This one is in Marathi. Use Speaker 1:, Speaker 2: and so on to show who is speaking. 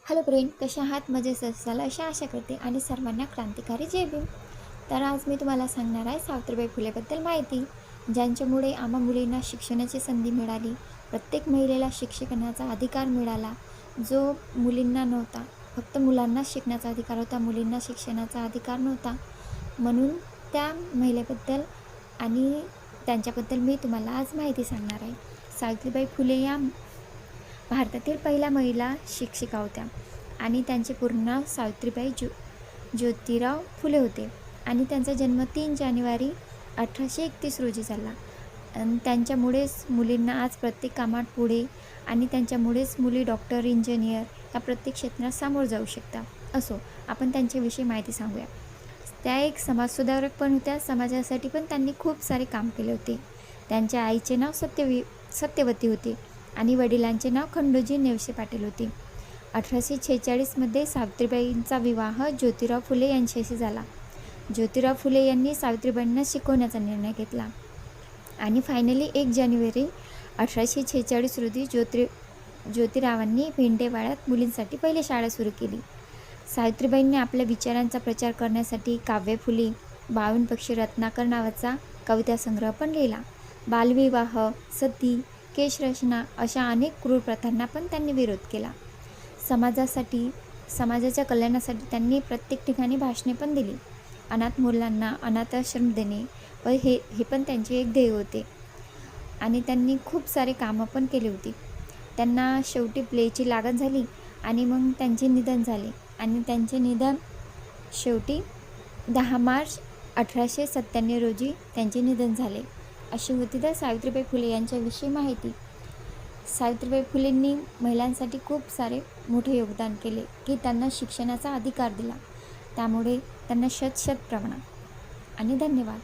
Speaker 1: हॅलो फ्रेंड, कशा आहात? मजेत असाल अशी आशा करते आणि सर्वांना क्रांतिकारी जय भीम. तर आज मी तुम्हाला सांगणार आहे सावित्रीबाई फुलेबद्दल माहिती, ज्यांच्यामुळे आम्हा मुलींना शिक्षणाची संधी मिळाली. प्रत्येक महिलेला शिक्षणाचा अधिकार मिळाला, जो मुलींना नव्हता. फक्त मुलांना शिकण्याचा अधिकार होता, मुलींना शिक्षणाचा अधिकार नव्हता. म्हणून त्या महिलेबद्दल आणि त्यांच्याबद्दल मी तुम्हाला आज माहिती सांगणार आहे. सावित्रीबाई फुले या भारतातील पहिल्या महिला शिक्षिका होत्या आणि त्यांचे पूर्ण नाव सावित्रीबाई ज्योतिराव फुले होते आणि त्यांचा जन्म 3 जानेवारी 1831 रोजी झाला. आणि त्यांच्यामुळेच मुलींना आज प्रत्येक कामात पुढे आणि त्यांच्यामुळेच मुली डॉक्टर, इंजिनियर या प्रत्येक क्षेत्रात सामोरं जाऊ शकतात. असो, आपण त्यांच्याविषयी माहिती सांगूया. त्या एक समाजसुधारक पण होत्या. समाजासाठी पण त्यांनी खूप सारे काम केले होते. त्यांच्या आईचे नाव सत्यवती होते आणि वडिलांचे नाव खंडोजी नेवसे पाटील होते. 1846मध्ये सावित्रीबाईंचा विवाह ज्योतिराव फुले यांच्याशी झाला. ज्योतिराव फुले यांनी सावित्रीबाईंना शिकवण्याचा निर्णय घेतला आणि फायनली 1 जानेवारी 1846 रोजी ज्योतिरावांनी भेंडेवाड्यात मुलींसाठी पहिली शाळा सुरू केली. सावित्रीबाईंनी आपल्या विचारांचा प्रचार करण्यासाठी काव्यफुली, 52 पक्षी रत्नाकर नावाचा कवितासंग्रह पण लिहिला. बालविवाह, सती, केशरचना अशा अनेक क्रूर प्रथांना पण त्यांनी विरोध केला. समाजाच्या कल्याणासाठी त्यांनी प्रत्येक ठिकाणी भाषणे पण दिली. अनाथ मुलांना अनाथाश्रम देणे व हे पण त्यांचे एक ध्येय होते आणि त्यांनी खूप सारे कामं पण केली होती. त्यांना शेवटी प्लेची लागण झाली आणि मग त्यांचे निधन झाले आणि त्यांचे निधन शेवटी 10 मार्च 1897 रोजी त्यांचे निधन झाले. अशी होती तर सावित्रीबाई फुले यांच्याविषयी माहिती. सावित्रीबाई फुलेंनी महिलांसाठी खूप सारे मोठे योगदान केले की त्यांना शिक्षणाचा अधिकार दिला. त्यामुळे त्यांना शत प्रणाम आणि धन्यवाद.